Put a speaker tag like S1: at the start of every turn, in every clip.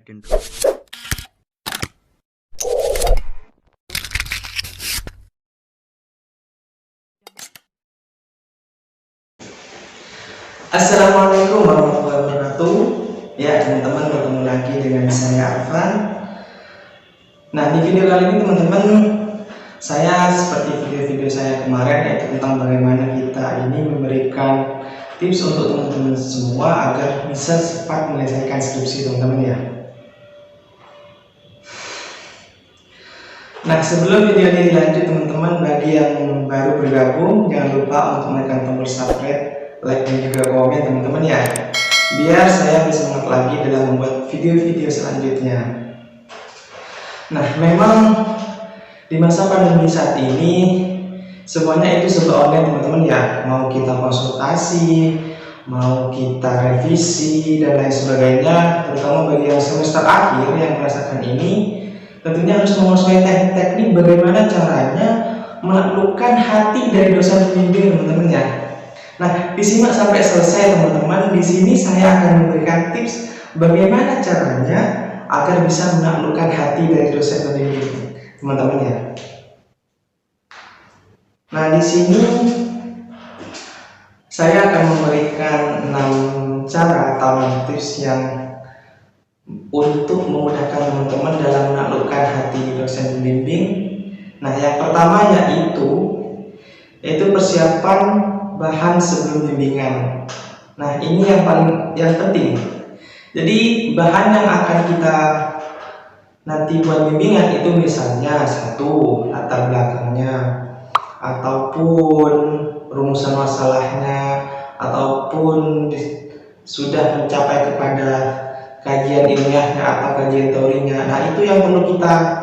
S1: Assalamualaikum warahmatullahi wabarakatuh. Ya teman-teman, bertemu lagi dengan saya Arfan. Nah, di video kali ini teman-teman, saya seperti video-video saya kemarin, yaitu tentang bagaimana kita ini memberikan tips untuk teman-teman semua agar bisa cepat menyelesaikan skripsi teman-teman ya. Nah, sebelum video ini dilanjut teman-teman, bagi yang baru bergabung jangan lupa untuk menekan tombol subscribe, like dan juga komen teman-teman ya, biar saya bisa semangat lagi dalam membuat video-video selanjutnya. Nah, memang di masa pandemi saat ini semuanya itu serba online teman-teman ya. Mau kita konsultasi, mau kita revisi dan lain sebagainya, terutama bagi yang semester akhir yang merasakan ini, tentunya harus menguasai teknik bagaimana caranya menaklukkan hati dari dosen pembimbing teman-teman ya. Nah, disimak sampai selesai teman-teman. Di sini saya akan memberikan tips bagaimana caranya agar bisa menaklukkan hati dari dosen pembimbing teman-teman ya. Nah, di sini saya akan memberikan 6 cara atau 6 tips yang untuk memudahkan teman-teman dalam menaklukkan hati dosen pembimbing. Nah, yang pertama yaitu persiapan bahan sebelum bimbingan. Nah, ini yang penting. Jadi bahan yang akan kita nanti buat bimbingan itu misalnya satu, latar belakangnya, ataupun rumusan masalahnya, ataupun sudah mencapai kepada kajian ilmiahnya atau kajian teorinya. Nah, itu yang perlu kita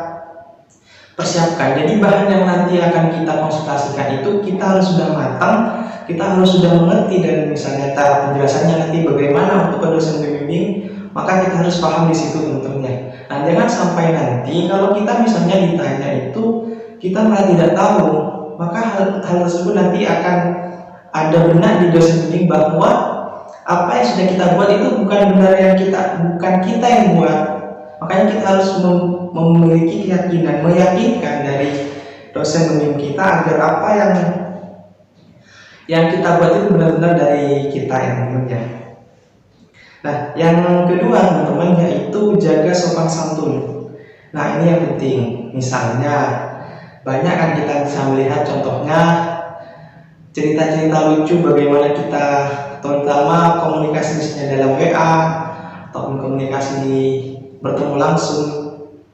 S1: persiapkan. Jadi bahan yang nanti akan kita konsultasikan itu kita harus sudah matang, kita harus sudah mengerti, dan misalnya cara penjelasannya nanti bagaimana untuk dosen pembimbing, maka kita harus paham di situ teman-teman. Nah, jangan sampai nanti kalau kita misalnya ditanya itu kita malah tidak tahu, maka hal tersebut nanti akan ada benak di dosen pembimbing bahwa apa yang sudah kita buat itu bukan kita yang buat. Makanya kita harus memiliki keyakinan, meyakinkan dari dosen pembimbing kita agar apa yang kita buat itu benar-benar dari kita yang teman-teman. Nah, yang kedua teman-teman yaitu jaga sopan santun. Nah, ini yang penting. Misalnya banyak kan kita bisa melihat contohnya cerita-cerita lucu bagaimana kita, terutama komunikasi misalnya dalam WA ataupun komunikasi bertemu langsung.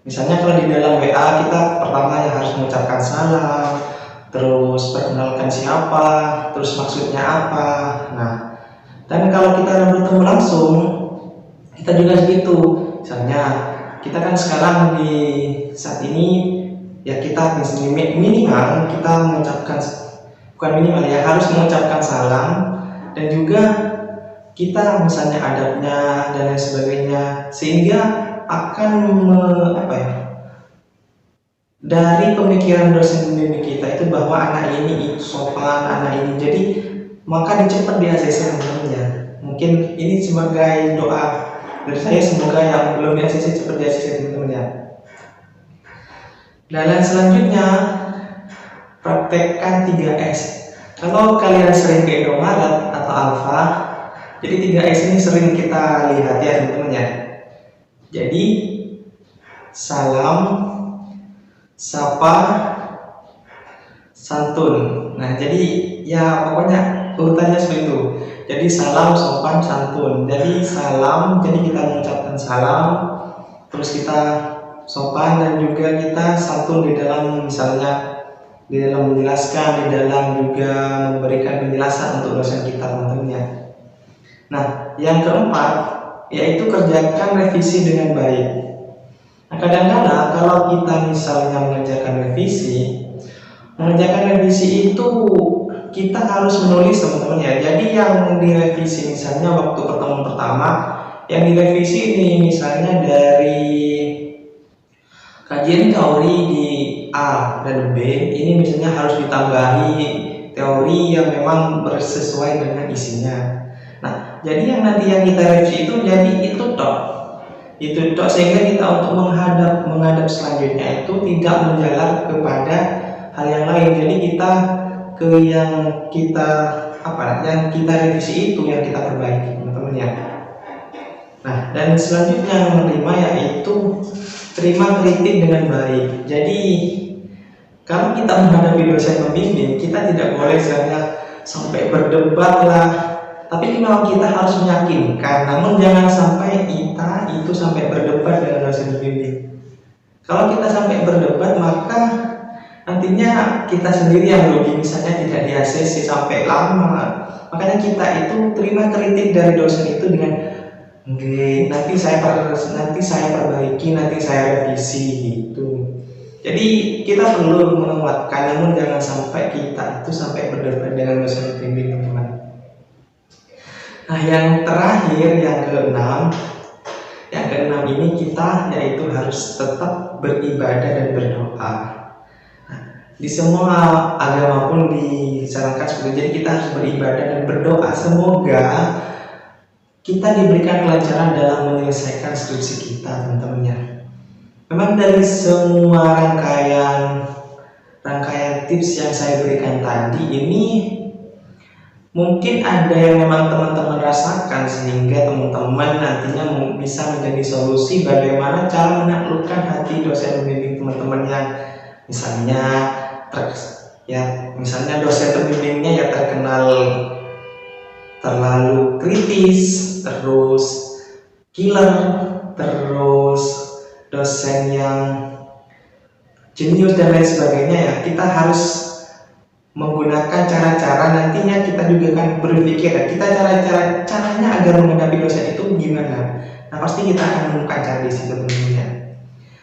S1: Misalnya kalau di dalam WA kita pertama yang harus mengucapkan salam, terus perkenalkan siapa, terus maksudnya apa. Nah, dan kalau kita bertemu langsung kita juga segitu. Misalnya kita kan sekarang di saat ini ya, kita minimal kita mengucapkan, bukan minimal ya, harus mengucapkan salam, dan juga kita misalnya adabnya dan lain sebagainya, sehingga akan dari pemikiran dosen pembimbing kita itu bahwa anak ini sopan, anak ini, jadi maka cepat di ACC teman-teman ya. Mungkin ini sebagai doa dari saya, semoga yang belum di ACC cepat di ACC teman-teman ya. Dan selanjutnya praktekkan 3S. Kalau kalian sering ke Indomaret atau Alfa, jadi 3S ini sering kita lihat ya teman-teman ya. Jadi salam, sapa, santun. Nah, jadi ya pokoknya urutannya seperti itu. Jadi salam, sopan, santun. Jadi salam, jadi kita mengucapkan salam, terus kita sopan, dan juga kita santun di dalam misalnya di dalam menjelaskan, di dalam juga memberikan penjelasan untuk dosen kita teman-teman ya. Nah, yang keempat yaitu kerjakan revisi dengan baik. Nah, kadang-kadang kalau kita misalnya mengerjakan revisi itu kita harus menulis teman-teman ya. Jadi yang direvisi misalnya waktu pertemuan pertama, yang direvisi ini misalnya dari kajian teori di A dan B, ini misalnya harus ditambahi teori yang memang bersesuai dengan isinya. Nah, jadi yang nanti yang kita revisi itu jadi itu toh. Itu tok, sehingga kita untuk menghadap selanjutnya itu tidak menjalar kepada hal yang lain. Jadi kita ke yang kita yang kita revisi itu yang kita perbaiki, teman-teman ya. Nah, dan selanjutnya nomor 5 yaitu terima kritik dengan baik. Jadi kalau kita menghadapi dosen pembimbing, kita tidak boleh sampai berdebat lah, tapi memang kita harus meyakinkan. Namun jangan sampai kita itu sampai berdebat dengan dosen pembimbing. Kalau kita sampai berdebat, maka nantinya kita sendiri yang rugi, misalnya tidak di ACC sampai lama. Makanya kita itu terima kritik dari dosen itu dengan nanti saya perbaiki, nanti saya revisi gitu. Jadi kita perlu menguatkan, namun jangan sampai kita itu sampai berdebat dengan dosen pembimbing, teman-teman. Nah, yang terakhir, yang keenam ini kita yaitu harus tetap beribadah dan berdoa. Nah, di semua agama pun disarankan seperti itu. Jadi kita harus beribadah dan berdoa. Semoga kita diberikan kelancaran dalam menyelesaikan skripsi kita, teman-teman ya. Memang dari semua rangkaian tips yang saya berikan tadi ini, mungkin ada yang memang teman-teman rasakan, sehingga teman-teman nantinya bisa menjadi solusi bagaimana cara menaklukkan hati dosen pembimbing teman-teman yang misalnya dosen pembimbingnya ya terkenal terlalu kritis, terus killer, terus dosen yang jenius dan lain sebagainya ya. Kita harus menggunakan cara-cara, nantinya kita juga akan berpikir kita caranya agar menghadapi dosen itu gimana. Nah, pasti kita akan menemukan cara di situ tentunya.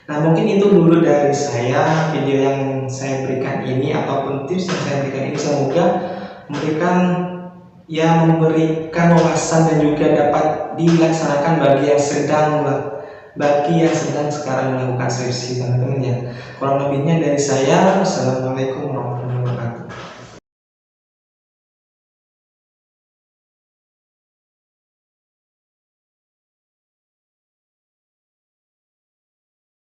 S1: Nah, mungkin itu dulu dari saya, video yang saya berikan ini ataupun tips yang saya berikan ini, semoga memberikan wawasan dan juga dapat dilaksanakan bagi yang sedang sekarang melakukan skripsi, teman-teman ya. Kurang lebihnya dari saya, wassalamualaikum warahmatullahi wabarakatuh.